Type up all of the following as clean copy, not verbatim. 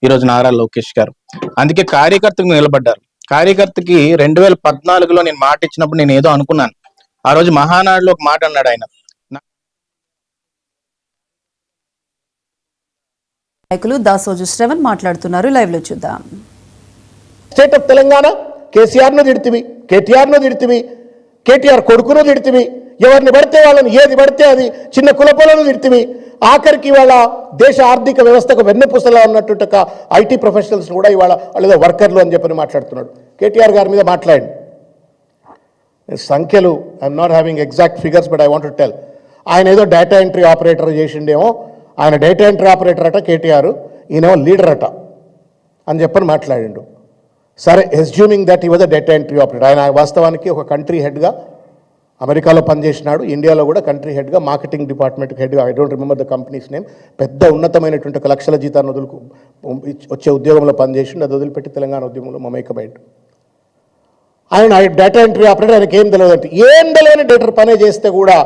ఈరోజు నారా లోకేష్ గారు. అందుకే కార్యకర్తకు నిలబడ్డారు. కార్యకర్తకి 2014లో నేను మాట ఇచ్చినప్పుడు నేను ఏదో అనుకున్నాను. ఆ రోజు మహానాడులో ఒక మాట అన్నాడు ఆయన. నాయకులు దాసోజు శ్రవణ్ మాట్లాడుతున్నారు. లైవ్ లో చూద్దాం. స్టేట్ ఆఫ్ తెలంగాణ కేసీఆర్ను తిడితివి, కేటీఆర్ను తిడితివి, కేటీఆర్ కొడుకును తిడితివి, ఎవరిని పడితే వాళ్ళని ఏది పడితే అది చిన్న కులపలను తిడితివి. ఆఖరికి ఇవాళ దేశ ఆర్థిక వ్యవస్థకు వెన్నెపూసలా ఉన్నట్టు ఐటీ ప్రొఫెషనల్స్ కూడా ఇవాళ వాళ్ళేదో వర్కర్లు అని చెప్పని మాట్లాడుతున్నాడు. కేటీఆర్ గారి మీద మాట్లాడండి. సంఖ్యలు I'm not having exact figures but I want to tell. ఆయన ఏదో డేటా ఎంట్రీ ఆపరేటర్ చేసిండేమో, ఆయన డేటా ఎంట్రీ ఆపరేటర్ అట కేటీఆర్, ఈయనేమో లీడర్ అట అని చెప్పని మాట్లాడిండు. సరే, ఎస్యూమింగ్ దట్ ఈ was a data entry operator. ఆయన వాస్తవానికి ఒక కంట్రీ హెడ్గా అమెరికాలో పనిచేసినాడు, ఇండియాలో కూడా కంట్రీ హెడ్గా మార్కెటింగ్ డిపార్ట్మెంట్ హెడ్గా, I don't remember the company's name, పెద్ద ఉన్నతమైనటువంటి ఒక లక్షల జీతాన్ని వచ్చే ఉద్యోగంలో పనిచేసిండు. అది వదిలిపెట్టి తెలంగాణ ఉద్యమంలో మమేకమైండు. ఆయన డేటా ఎంట్రీ ఆపరేటర్, ఆయనకి ఏం తెలియదు అంటే ఏం తెలియని డేటర్ పనే చేస్తే కూడా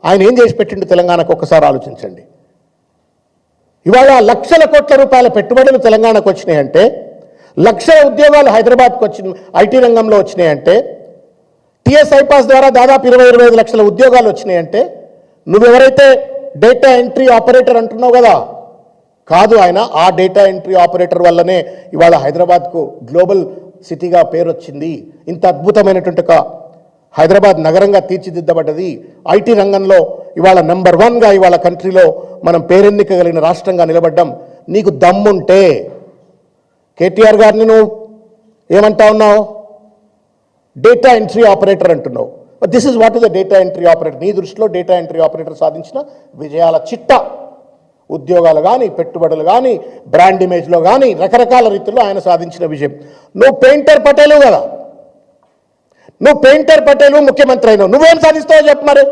ఆయన ఏం చేసి పెట్టిండు తెలంగాణకు ఒక్కసారి ఆలోచించండి. ఇవాళ లక్షల కోట్ల రూపాయల పెట్టుబడులు తెలంగాణకు వచ్చినాయంటే, లక్షల ఉద్యోగాలు హైదరాబాద్కు వచ్చిన ఐటీ రంగంలో వచ్చినాయంటే, టీఎస్ ఐపాస్ ద్వారా దాదాపు 20-25 లక్షల ఉద్యోగాలు వచ్చినాయంటే, నువ్వెవరైతే డేటా ఎంట్రీ ఆపరేటర్ అంటున్నావు కదా, కాదు ఆయన ఆ డేటా ఎంట్రీ ఆపరేటర్ వల్లనే ఇవాళ హైదరాబాద్కు గ్లోబల్ సిటీగా పేరు వచ్చింది. ఇంత అద్భుతమైనటువంటి ఒక హైదరాబాద్ నగరంగా తీర్చిదిద్దబడ్డది. ఐటీ రంగంలో ఇవాళ నెంబర్ 1గా ఇవాళ కంట్రీలో మనం పేరెన్నికగలిగిన రాష్ట్రంగా నిలబడ్డాం. నీకు దమ్ముంటే కేటీఆర్ గారిని నువ్వు ఏమంటా ఉన్నావు? డేటా ఎంట్రీ ఆపరేటర్ అంటున్నావు. This is what is the data entry operator. నీ దృష్టిలో డేటా ఎంట్రీ ఆపరేటర్ సాధించిన విజయాల చిట్టా, ఉద్యోగాలు కానీ, పెట్టుబడులు కానీ, బ్రాండ్ ఇమేజ్లో కానీ, రకరకాల రీతిలో ఆయన సాధించిన విజయం. నువ్వు పెయింటర్ పటేలు కదా, నువ్వు పెయింటర్ పటేలు ముఖ్యమంత్రి అయినావు, నువ్వేం సాధిస్తావో చెప్పు మరి.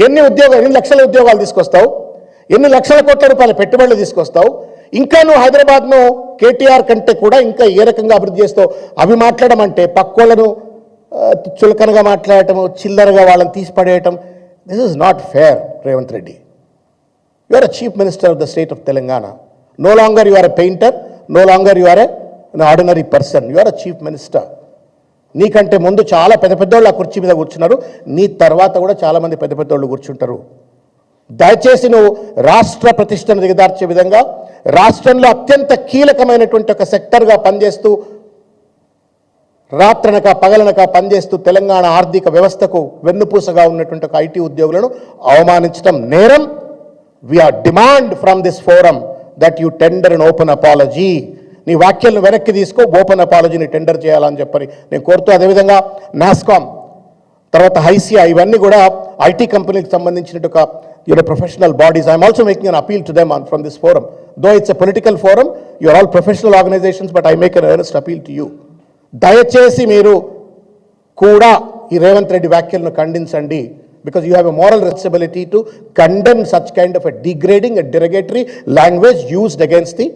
ఎన్ని లక్షల ఉద్యోగాలు తీసుకొస్తావు, ఎన్ని లక్షల కోట్ల రూపాయల పెట్టుబడులు తీసుకొస్తావు, ఇంకా నువ్వు హైదరాబాద్ను కేటీఆర్ కంటే కూడా ఇంకా ఏ రకంగా అభివృద్ధి చేస్తావు అవి మాట్లాడడం అంటే పక్కోళ్ళను చులకనగా మాట్లాడటము, చిల్లరగా వాళ్ళని తీసి పడేయటం. This is not fair. Revanth Reddy, you are a chief minister of the state of Telangana. No longer you are a painter, no longer you are an ordinary person, you are a chief minister. నీకంటే ముందు చాలా పెద్ద పెద్దోళ్ళు ఆ కుర్చీ మీద కూర్చున్నారు, నీ తర్వాత కూడా చాలామంది పెద్ద పెద్దోళ్ళు కూర్చుంటారు. దయచేసి నువ్వు రాష్ట్ర ప్రతిష్టను దిగదార్చే విధంగా, రాష్ట్రంలో అత్యంత కీలకమైనటువంటి ఒక సెక్టర్గా పనిచేస్తూ, రాత్రనక పగలనక పనిచేస్తూ తెలంగాణ ఆర్థిక వ్యవస్థకు వెన్నుపూసగా ఉన్నటువంటి ఒక ఐటీ ఉద్యోగులను అవమానించడం నేరం. We are demand from this forum that you tender and open apology. నీ వ్యాఖ్యలను వెనక్కి తీసుకో, ఓపెన్ అపాలజీని టెండర్ చేయాలని చెప్పని నేను కోరుతూ, అదేవిధంగా నాస్కామ్, తర్వాత హైసియా, ఇవన్నీ కూడా ఐటీ కంపెనీకి సంబంధించిన ఒక professional bodies. I am also making an appeal to them from this forum. Though it's a political forum, you are all professional organizations, but I make an earnest appeal to you. దయచేసి మీరు కూడా ఈ రేవంత్ రెడ్డి వ్యాఖ్యలను ఖండించండి. Because you have a moral responsibility to condemn such kind of a degrading and derogatory language used against the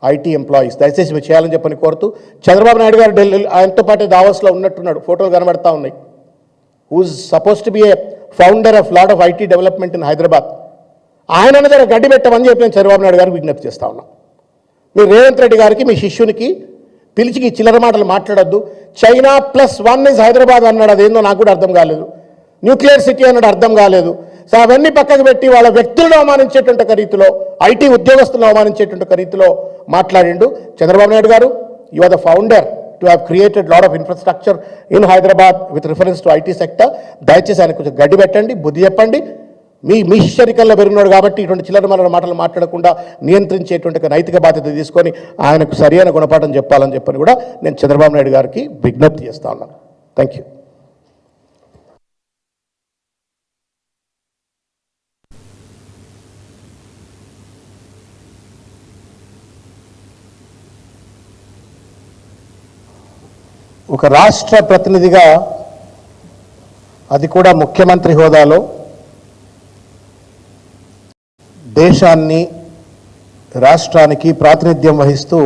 IT employees. దయచేసి మీరు చేయాలని చెప్పని కోరుతూ, చంద్రబాబు నాయుడు గారు ఢిల్లీ ఆయనతో పాటు దావోస్లో ఉన్నట్టున్నాడు, ఫోటోలు కనబడతా ఉన్నాయి. Who's suppose to be a founder of lot of IT development in Hyderabad. ఆయన దగ్గర గడ్డి పెట్టమని చెప్పి నేను చంద్రబాబు నాయుడు గారికి విజ్ఞప్తి చేస్తా ఉన్నాం. మీరు రేవంత్ రెడ్డి గారికి, మీ శిష్యునికి పిలిచి చిల్లర మాటలు మాట్లాడొద్దు. చైనా +1 ఇస్ హైదరాబాద్ అన్నాడు, అదేందో నాకు కూడా అర్థం కాలేదు. న్యూక్లియర్ సిటీ అన్నాడు, అర్థం కాలేదు. సో అవన్నీ పక్కకు పెట్టి వాళ్ళ వ్యక్తులను అవమానించేటువంటి ఒక రీతిలో, ఐటీ ఉద్యోగస్తులను అవమానించేటువంటి ఒక రీతిలో మాట్లాడిండు. చంద్రబాబు నాయుడు గారు, you are the founder to have created lot of infrastructure in Hyderabad with reference to IT sector. దయచేసి ఆయన కొంచెం గడ్డి పెట్టండి, బుద్ధి చెప్పండి. మీ శిష్యరికల్లో పెరిగినాడు కాబట్టి ఇటువంటి చిల్లర మాటలు మాట్లాడకుండా నియంత్రించేటువంటి నైతిక బాధ్యత తీసుకొని ఆయనకు సరైన గుణపాఠం చెప్పాలని చెప్పని కూడా నేను చంద్రబాబు నాయుడు గారికి విజ్ఞప్తి చేస్తా ఉన్నాను. Thank you. ఒక రాష్ట్ర ప్రతినిధిగా, అది కూడా ముఖ్యమంత్రి హోదాలో, దేశాన్ని, రాష్ట్రానికి ప్రాతినిధ్యం వహిస్తూ